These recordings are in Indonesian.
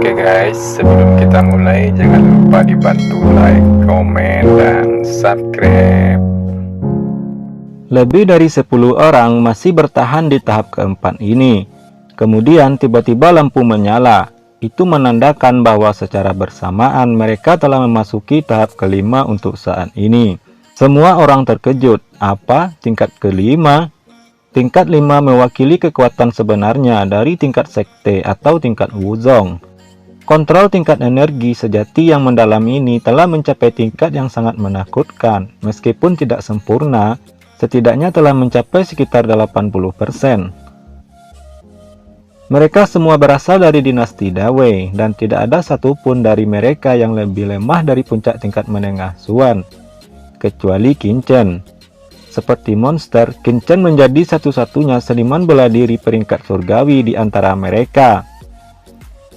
Oke guys, sebelum kita mulai jangan lupa dibantu like, komen, dan subscribe. Lebih dari 10 orang masih bertahan di tahap keempat ini. Kemudian tiba-tiba lampu menyala. Itu menandakan bahwa secara bersamaan mereka telah memasuki tahap kelima untuk saat ini. Semua orang terkejut. Apa? Tingkat kelima? Tingkat 5 mewakili kekuatan sebenarnya dari tingkat sekte atau tingkat wuzong. Kontrol tingkat energi sejati yang mendalam ini telah mencapai tingkat yang sangat menakutkan. Meskipun tidak sempurna, setidaknya telah mencapai sekitar 80%. Mereka semua berasal dari dinasti Dawei, dan tidak ada satupun dari mereka yang lebih lemah dari puncak tingkat menengah Xuan, kecuali Qin Chen. Seperti monster, Qin Chen menjadi satu-satunya seniman bela diri peringkat surgawi di antara mereka.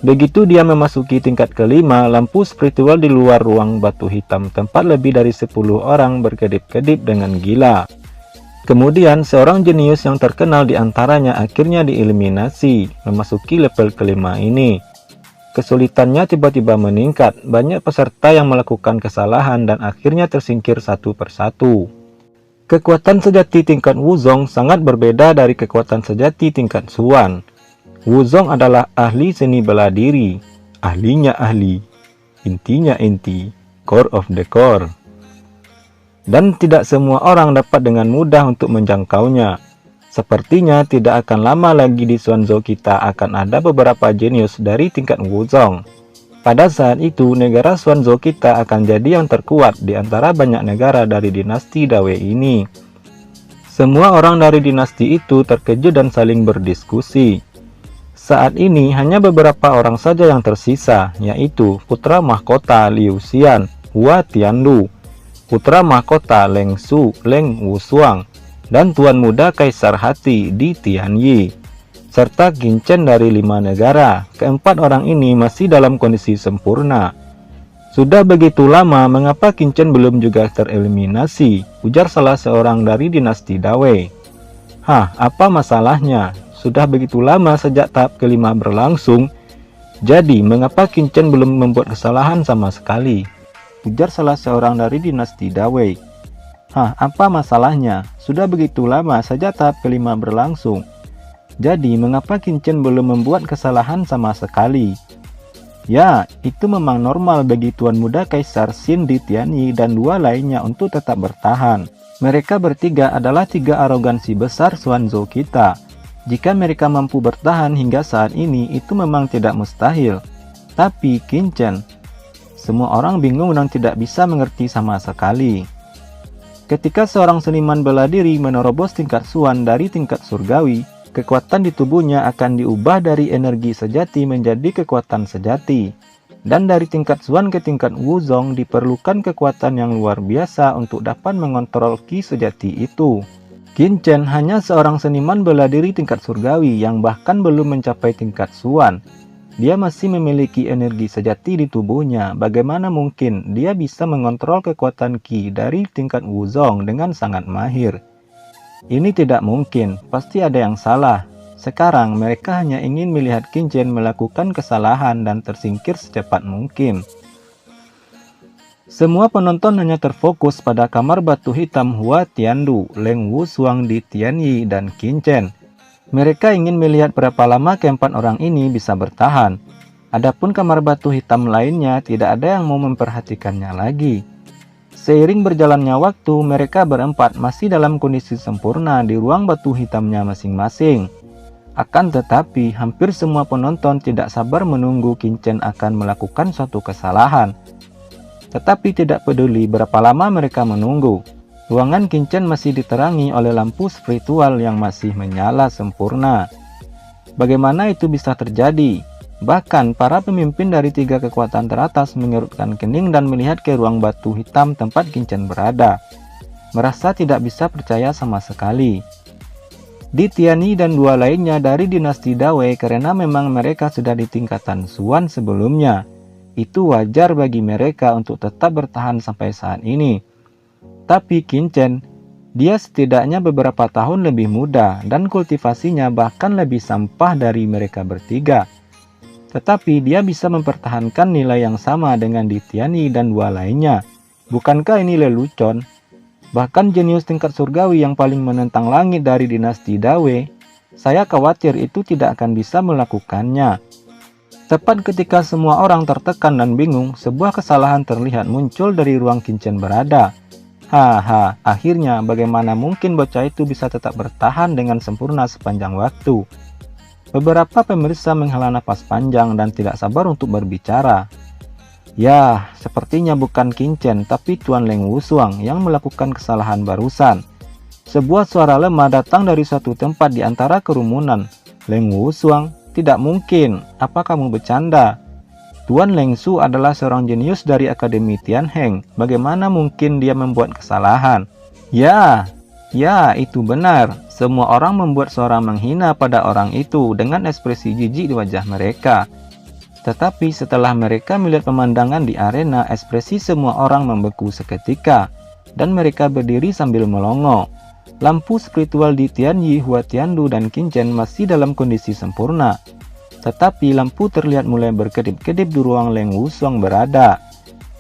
Begitu dia memasuki tingkat kelima, lampu spiritual di luar ruang batu hitam tempat lebih dari 10 orang berkedip-kedip dengan gila. Kemudian seorang jenius yang terkenal di antaranya akhirnya dieliminasi, memasuki level kelima ini. Kesulitannya tiba-tiba meningkat, banyak peserta yang melakukan kesalahan dan akhirnya tersingkir satu persatu. Kekuatan sejati tingkat wuzong sangat berbeda dari kekuatan sejati tingkat Xuan. Wuzong adalah ahli seni bela diri, ahlinya ahli, intinya inti, core of the core. Dan tidak semua orang dapat dengan mudah untuk menjangkaunya. Sepertinya tidak akan lama lagi di Xuanzhou kita akan ada beberapa jenius dari tingkat wuzong. Pada saat itu, negara Xuanzhou kita akan jadi yang terkuat di antara banyak negara dari dinasti Dawei ini. Semua orang dari dinasti itu terkejut dan saling berdiskusi. Saat ini hanya beberapa orang saja yang tersisa, yaitu putra mahkota Liu Xian, Hua Tianlu, putra mahkota Leng Su, Leng Wusuang, dan tuan muda Kaisar Hati di Tianyi, serta Qin Chen dari 5 negara. Keempat orang ini masih dalam kondisi sempurna. Sudah begitu lama, mengapa Qin Chen belum juga tereliminasi? Ujar salah seorang dari dinasti Dawei. Hah, apa masalahnya? Sudah begitu lama sejak tahap kelima berlangsung, jadi mengapa Qin Chen belum membuat kesalahan sama sekali? Ujar salah seorang dari dinasti Dawei. Hah, apa masalahnya? Sudah begitu lama sejak tahap kelima berlangsung, jadi mengapa Qin Chen belum membuat kesalahan sama sekali? Ya, itu memang normal bagi tuan muda Kaisar Xin di Tianyi dan 2 lainnya untuk tetap bertahan. Mereka bertiga adalah 3 arogansi besar Xuanzhou kita. Jika mereka mampu bertahan hingga saat ini, itu memang tidak mustahil. Tapi Qin Chen, semua orang bingung dan tidak bisa mengerti sama sekali. Ketika seorang seniman bela diri menerobos tingkat Xuan dari tingkat surgawi, kekuatan di tubuhnya akan diubah dari energi sejati menjadi kekuatan sejati. Dan dari tingkat Xuan ke tingkat wuzong diperlukan kekuatan yang luar biasa untuk dapat mengontrol ki sejati itu. Qin Chen hanya seorang seniman bela diri tingkat surgawi yang bahkan belum mencapai tingkat Xuan. Dia masih memiliki energi sejati di tubuhnya. Bagaimana mungkin dia bisa mengontrol kekuatan Qi dari tingkat wuzong dengan sangat mahir? Ini tidak mungkin, pasti ada yang salah. Sekarang mereka hanya ingin melihat Qin Chen melakukan kesalahan dan tersingkir secepat mungkin. Semua penonton hanya terfokus pada kamar batu hitam Hua Tianlu, Leng Wusuang di Tianyi, dan Qin Chen. Mereka ingin melihat berapa lama keempat orang ini bisa bertahan. Adapun kamar batu hitam lainnya tidak ada yang mau memperhatikannya lagi. Seiring berjalannya waktu, mereka berempat masih dalam kondisi sempurna di ruang batu hitamnya masing-masing. Akan tetapi, hampir semua penonton tidak sabar menunggu Qin Chen akan melakukan suatu kesalahan. Tetapi tidak peduli berapa lama mereka menunggu, ruangan Qin Chen masih diterangi oleh lampu spiritual yang masih menyala sempurna. Bagaimana itu bisa terjadi? Bahkan para pemimpin dari 3 kekuatan teratas mengerutkan kening dan melihat ke ruang batu hitam tempat Qin Chen berada. Merasa tidak bisa percaya sama sekali. Di Tianyi dan 2 lainnya dari dinasti Dawei karena memang mereka sudah di tingkatan Xuan sebelumnya. Itu wajar bagi mereka untuk tetap bertahan sampai saat ini. Tapi Qin Chen, dia setidaknya beberapa tahun lebih muda dan kultivasinya bahkan lebih sampah dari mereka bertiga. Tetapi dia bisa mempertahankan nilai yang sama dengan di Tianyi dan dua lainnya. Bukankah ini lelucon? Bahkan jenius tingkat surgawi yang paling menentang langit dari dinasti Dawei, saya khawatir itu tidak akan bisa melakukannya. Tepat ketika semua orang tertekan dan bingung, sebuah kesalahan terlihat muncul dari ruang Qin berada. Haha, akhirnya bagaimana mungkin bocah itu bisa tetap bertahan dengan sempurna sepanjang waktu? Beberapa pemirsa menghela napas panjang dan tidak sabar untuk berbicara. Ya, sepertinya bukan Qin tapi Tuan Leng Wusuang yang melakukan kesalahan barusan. Sebuah suara lemah datang dari suatu tempat di antara kerumunan. Leng Wusuang, tidak mungkin. Apa kamu bercanda? Tuan Leng Su adalah seorang jenius dari Akademi Tianheng. Bagaimana mungkin dia membuat kesalahan? Ya, itu benar. Semua orang membuat suara menghina pada orang itu dengan ekspresi jijik di wajah mereka. Tetapi setelah mereka melihat pemandangan di arena, ekspresi semua orang membeku seketika, dan mereka berdiri sambil melongo. Lampu spiritual di Tianyi, Huatiandu, dan Qin masih dalam kondisi sempurna. Tetapi lampu terlihat mulai berkedip-kedip di ruang Leng Wusuang berada.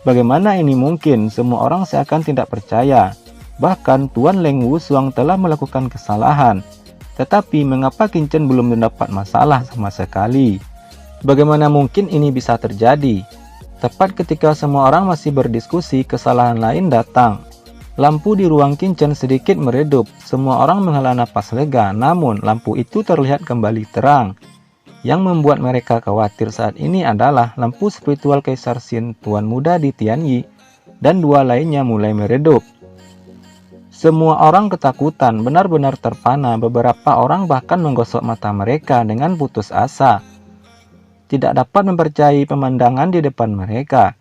Bagaimana ini mungkin? Semua orang seakan tidak percaya. Bahkan Tuan Leng Wusuang telah melakukan kesalahan. Tetapi mengapa Qin belum mendapat masalah sama sekali? Bagaimana mungkin ini bisa terjadi? Tepat ketika semua orang masih berdiskusi, kesalahan lain datang. Lampu di ruang Qin sedikit meredup. Semua orang menghela napas lega, namun lampu itu terlihat kembali terang. Yang membuat mereka khawatir saat ini adalah lampu spiritual Kaisar Xin Tuan Muda di Tianyi dan dua lainnya mulai meredup. Semua orang ketakutan, benar-benar terpana. Beberapa orang bahkan menggosok mata mereka dengan putus asa. Tidak dapat mempercayai pemandangan di depan mereka.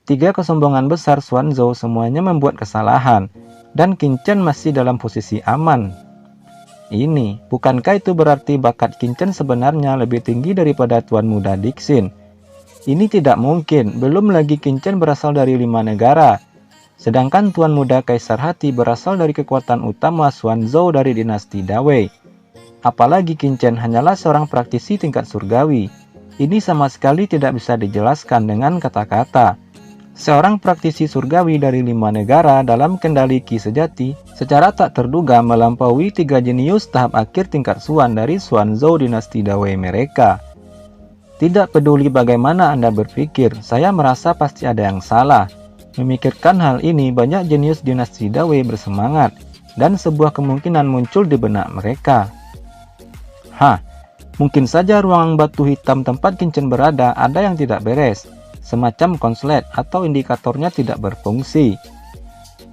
Tiga kesombongan besar Xuanzhou semuanya membuat kesalahan, dan Qin masih dalam posisi aman. Bukankah itu berarti bakat Qin sebenarnya lebih tinggi daripada Tuan Muda Dixin? Ini tidak mungkin, belum lagi Qin berasal dari 5 negara. Sedangkan Tuan Muda Kaisar Hati berasal dari kekuatan utama Xuanzhou dari dinasti Dawei. Apalagi Qin hanyalah seorang praktisi tingkat surgawi. Ini sama sekali tidak bisa dijelaskan dengan kata-kata. Seorang praktisi surgawi dari 5 negara dalam kendali Qi sejati secara tak terduga melampaui 3 jenius tahap akhir tingkat Xuan dari Xuanzhou dinasti Dawei mereka. Tidak peduli bagaimana Anda berpikir, saya merasa pasti ada yang salah. Memikirkan hal ini, banyak jenius dinasti Dawei bersemangat, dan sebuah kemungkinan muncul di benak mereka. Mungkin saja ruang batu hitam tempat Qin berada ada yang tidak beres, semacam konslet atau indikatornya tidak berfungsi.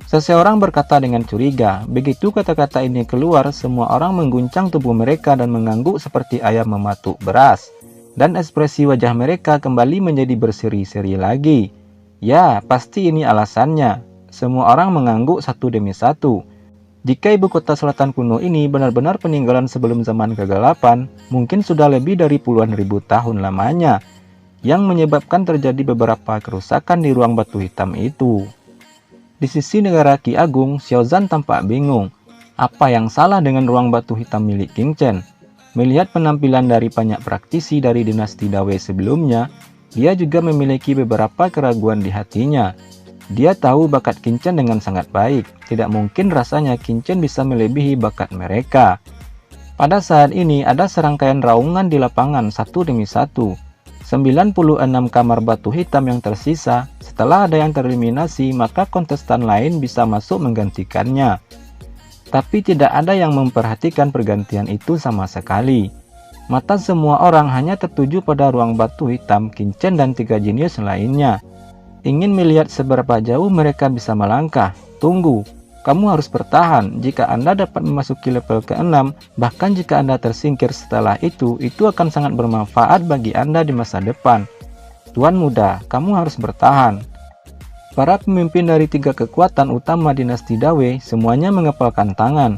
Seseorang berkata dengan curiga. Begitu kata-kata ini keluar, semua orang mengguncang tubuh mereka dan mengangguk seperti ayam mematuk beras. Dan ekspresi wajah mereka kembali menjadi berseri-seri lagi. Ya, pasti ini alasannya. Semua orang mengangguk satu demi satu. Jika ibu kota selatan kuno ini benar-benar peninggalan sebelum zaman kegelapan, mungkin sudah lebih dari puluhan ribu tahun lamanya, yang menyebabkan terjadi beberapa kerusakan di ruang batu hitam itu. Di sisi negara Qi Agung, Xiaozan tampak bingung. Apa yang salah dengan ruang batu hitam milik Qin? Melihat penampilan dari banyak praktisi dari dinasti Dawei sebelumnya, dia juga memiliki beberapa keraguan di hatinya. Dia tahu bakat Qin dengan sangat baik. Tidak mungkin rasanya Qin bisa melebihi bakat mereka. Pada saat ini ada serangkaian raungan di lapangan satu demi satu. 96 kamar batu hitam yang tersisa. Setelah ada yang tereliminasi, maka kontestan lain bisa masuk menggantikannya. Tapi tidak ada yang memperhatikan pergantian itu sama sekali. Mata semua orang hanya tertuju pada ruang batu hitam Qin dan 3 jenius lainnya. Ingin melihat seberapa jauh mereka bisa melangkah. Tunggu, kamu harus bertahan. Jika Anda dapat memasuki level ke-6, bahkan jika Anda tersingkir setelah itu akan sangat bermanfaat bagi Anda di masa depan. Tuan Muda, kamu harus bertahan. Para pemimpin dari 3 kekuatan utama dinasti Dawei semuanya mengepalkan tangan.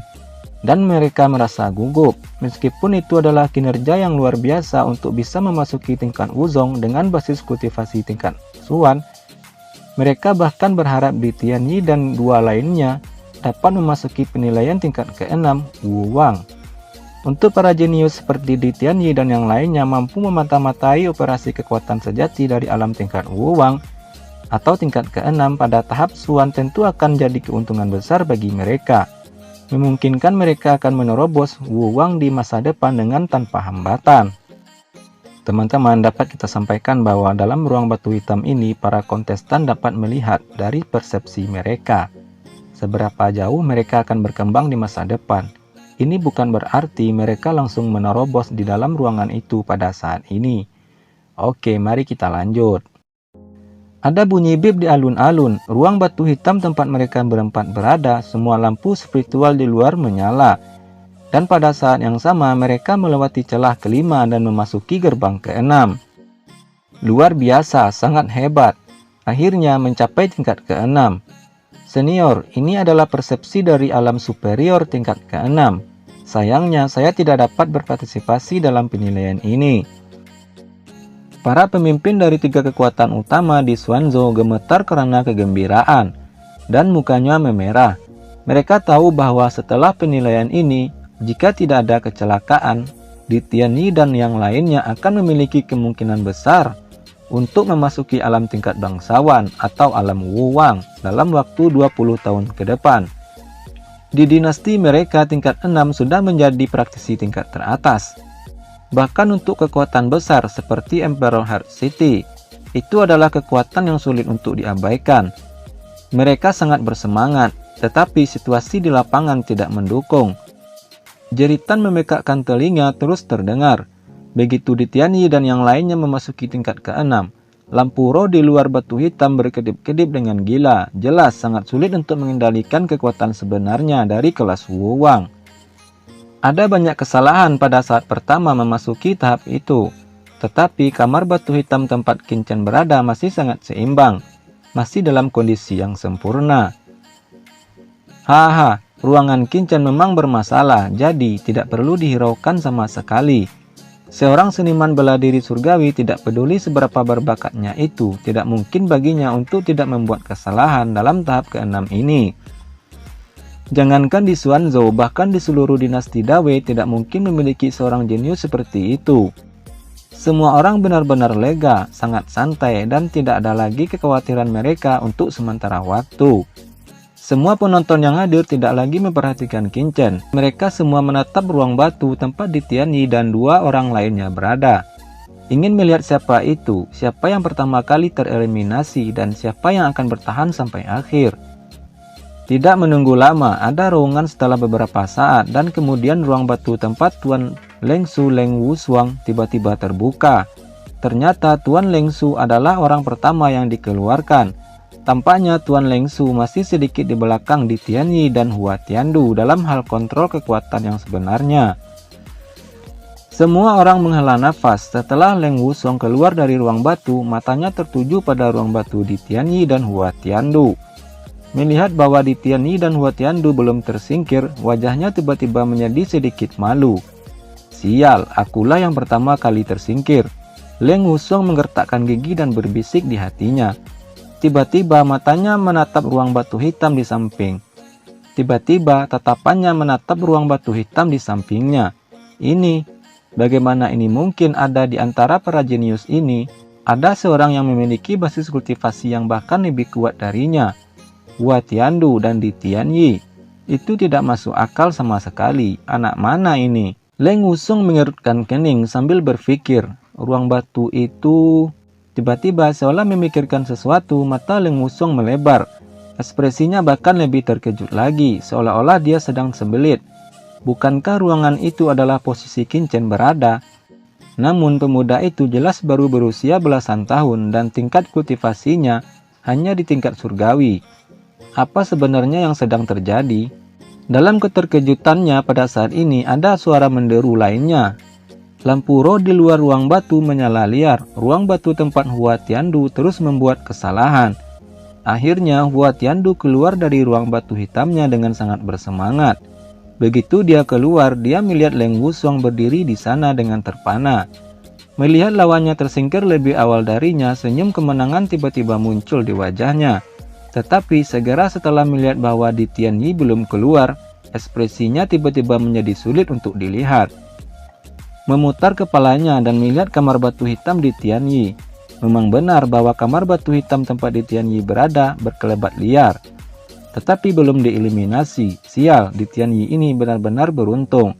Dan mereka merasa gugup. Meskipun itu adalah kinerja yang luar biasa untuk bisa memasuki tingkat Wuzong dengan basis kultivasi tingkat Xuan, mereka bahkan berharap di Tianyi dan 2 lainnya dapat memasuki penilaian tingkat ke-6 Wu Wang. Untuk para jenius seperti Di Tianyi dan yang lainnya mampu memata-matai operasi kekuatan sejati dari alam tingkat Wu Wang atau tingkat ke-6 pada tahap Xuan tentu akan jadi keuntungan besar bagi mereka. Memungkinkan mereka akan menerobos Wu Wang di masa depan dengan tanpa hambatan. Teman-teman, dapat kita sampaikan bahwa dalam ruang batu hitam ini para kontestan dapat melihat dari persepsi mereka seberapa jauh mereka akan berkembang di masa depan. Ini bukan berarti mereka langsung menerobos di dalam ruangan itu pada saat ini. Oke, mari kita lanjut. Ada bunyi bip di alun-alun, ruang batu hitam tempat mereka berempat berada, semua lampu spiritual di luar menyala. Dan pada saat yang sama mereka melewati celah kelima dan memasuki gerbang ke-6. Luar biasa, sangat hebat. Akhirnya mencapai tingkat ke-6. Senior, ini adalah persepsi dari alam superior tingkat ke-6. Sayangnya, saya tidak dapat berpartisipasi dalam penilaian ini. Para pemimpin dari 3 kekuatan utama di Xuanzhou gemetar karena kegembiraan, dan mukanya memerah. Mereka tahu bahwa setelah penilaian ini, jika tidak ada kecelakaan, Di Tianyi dan yang lainnya akan memiliki kemungkinan besar untuk memasuki alam tingkat bangsawan atau alam Wu Wang dalam waktu 20 tahun ke depan. Di dinasti mereka tingkat 6 sudah menjadi praktisi tingkat teratas. Bahkan untuk kekuatan besar seperti Emperor Heart City, itu adalah kekuatan yang sulit untuk diabaikan. Mereka sangat bersemangat, tetapi situasi di lapangan tidak mendukung. Jeritan memekakkan telinga terus terdengar. Begitu Di Tianyi dan yang lainnya memasuki tingkat ke-6, lampu roh di luar batu hitam berkedip-kedip dengan gila. Jelas sangat sulit untuk mengendalikan kekuatan sebenarnya dari kelas Wu Wang. Ada banyak kesalahan pada saat pertama memasuki tahap itu. Tetapi kamar batu hitam tempat Qin Chen berada masih sangat seimbang. Masih dalam kondisi yang sempurna. Haha, ruangan Qin Chen memang bermasalah, jadi tidak perlu dihiraukan sama sekali. Seorang seniman bela diri surgawi tidak peduli seberapa berbakatnya itu, tidak mungkin baginya untuk tidak membuat kesalahan dalam tahap ke-6 ini. Jangankan di Xuanzhou, bahkan di seluruh dinasti Dawei tidak mungkin memiliki seorang jenius seperti itu. Semua orang benar-benar lega, sangat santai, dan tidak ada lagi kekhawatiran mereka untuk sementara waktu. Semua penonton yang hadir tidak lagi memperhatikan Qin Chen. Mereka semua menatap ruang batu tempat Di Tianyi dan 2 orang lainnya berada. Ingin melihat siapa itu, siapa yang pertama kali tereliminasi, dan siapa yang akan bertahan sampai akhir. Tidak menunggu lama, ada roungan setelah beberapa saat, dan kemudian ruang batu tempat Tuan Lengsu Leng Wushuang tiba-tiba terbuka. Ternyata Tuan Lengsu adalah orang pertama yang dikeluarkan. Tampaknya Tuan Lengsu masih sedikit di belakang Di Tianyi dan Hua Tiandu dalam hal kontrol kekuatan yang sebenarnya. Semua orang menghela nafas setelah Leng Wushuang keluar dari ruang batu, matanya tertuju pada ruang batu Di Tianyi dan Hua Tiandu. Melihat bahwa Di Tianyi dan Hua Tiandu belum tersingkir, wajahnya tiba-tiba menjadi sedikit malu. Sial, akulah yang pertama kali tersingkir. Leng Wushuang menggertakkan gigi dan berbisik di hatinya. Tiba-tiba matanya menatap ruang batu hitam di samping. Tiba-tiba tatapannya menatap ruang batu hitam di sampingnya. Ini, bagaimana ini mungkin ada di antara para jenius ini? Ada seorang yang memiliki basis kultivasi yang bahkan lebih kuat darinya. Hua Tiandu dan Di Tianyi. Itu tidak masuk akal sama sekali. Anak mana ini? Leng Wushuang mengerutkan kening sambil berpikir. Ruang batu itu... Tiba-tiba seolah memikirkan sesuatu, mata Leng Wushuang melebar. Ekspresinya bahkan lebih terkejut lagi, seolah-olah dia sedang sembelit. Bukankah ruangan itu adalah posisi Qin Chen berada? Namun pemuda itu jelas baru berusia belasan tahun dan tingkat kultivasinya hanya di tingkat surgawi. Apa sebenarnya yang sedang terjadi? Dalam keterkejutannya pada saat ini ada suara menderu lainnya. Lampu roh di luar ruang batu menyala liar. Ruang batu tempat Hua Tiandu terus membuat kesalahan. Akhirnya Hua Tiandu keluar dari ruang batu hitamnya dengan sangat bersemangat. Begitu dia keluar, dia melihat Leng Wushuang berdiri di sana dengan terpana. Melihat lawannya tersingkir lebih awal darinya, senyum kemenangan tiba-tiba muncul di wajahnya. Tetapi segera setelah melihat bahwa Di Tianyi belum keluar, Ekspresinya tiba-tiba menjadi sulit untuk dilihat. Memutar kepalanya dan melihat kamar batu hitam di Tianyi. Memang benar bahwa kamar batu hitam tempat di Tianyi berada berkelebat liar. Tetapi belum dieliminasi. Sial, di Tianyi ini benar-benar beruntung.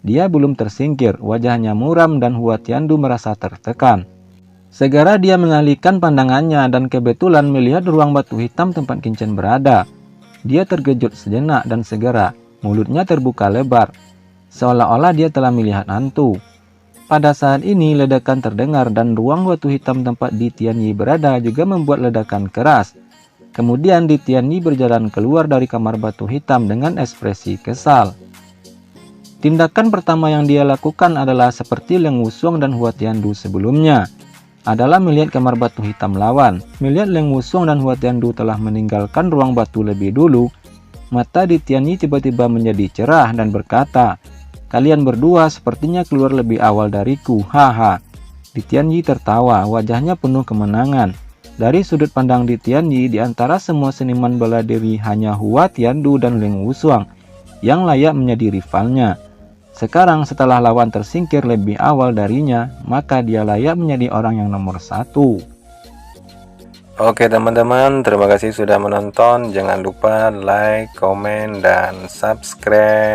Dia belum tersingkir, wajahnya muram dan Hua Tiandu merasa tertekan. Segera dia mengalihkan pandangannya dan kebetulan melihat ruang batu hitam tempat Qin berada. Dia terkejut sejenak dan segera mulutnya terbuka lebar, seolah-olah dia telah melihat hantu. Pada saat ini ledakan terdengar dan ruang batu hitam tempat di Tianyi berada juga membuat ledakan keras. Kemudian di Tianyi berjalan keluar dari kamar batu hitam dengan ekspresi kesal. Tindakan pertama yang dia lakukan adalah seperti Leng Wusong dan Hua Tiandu sebelumnya, adalah melihat kamar batu hitam lawan. Melihat Leng Wusong dan Hua Tiandu telah meninggalkan ruang batu lebih dulu, mata di Tianyi tiba-tiba menjadi cerah dan berkata, "Kalian berdua sepertinya keluar lebih awal dariku, haha." Di Tianyi tertawa, wajahnya penuh kemenangan. Dari sudut pandang di Tianyi, di antara semua seniman bela diri hanya Hua Tiandu dan Leng Wusong yang layak menjadi rivalnya. Sekarang setelah lawan tersingkir lebih awal darinya, maka dia layak menjadi orang yang nomor 1. Oke teman-teman, terima kasih sudah menonton. Jangan lupa like, komen, dan subscribe.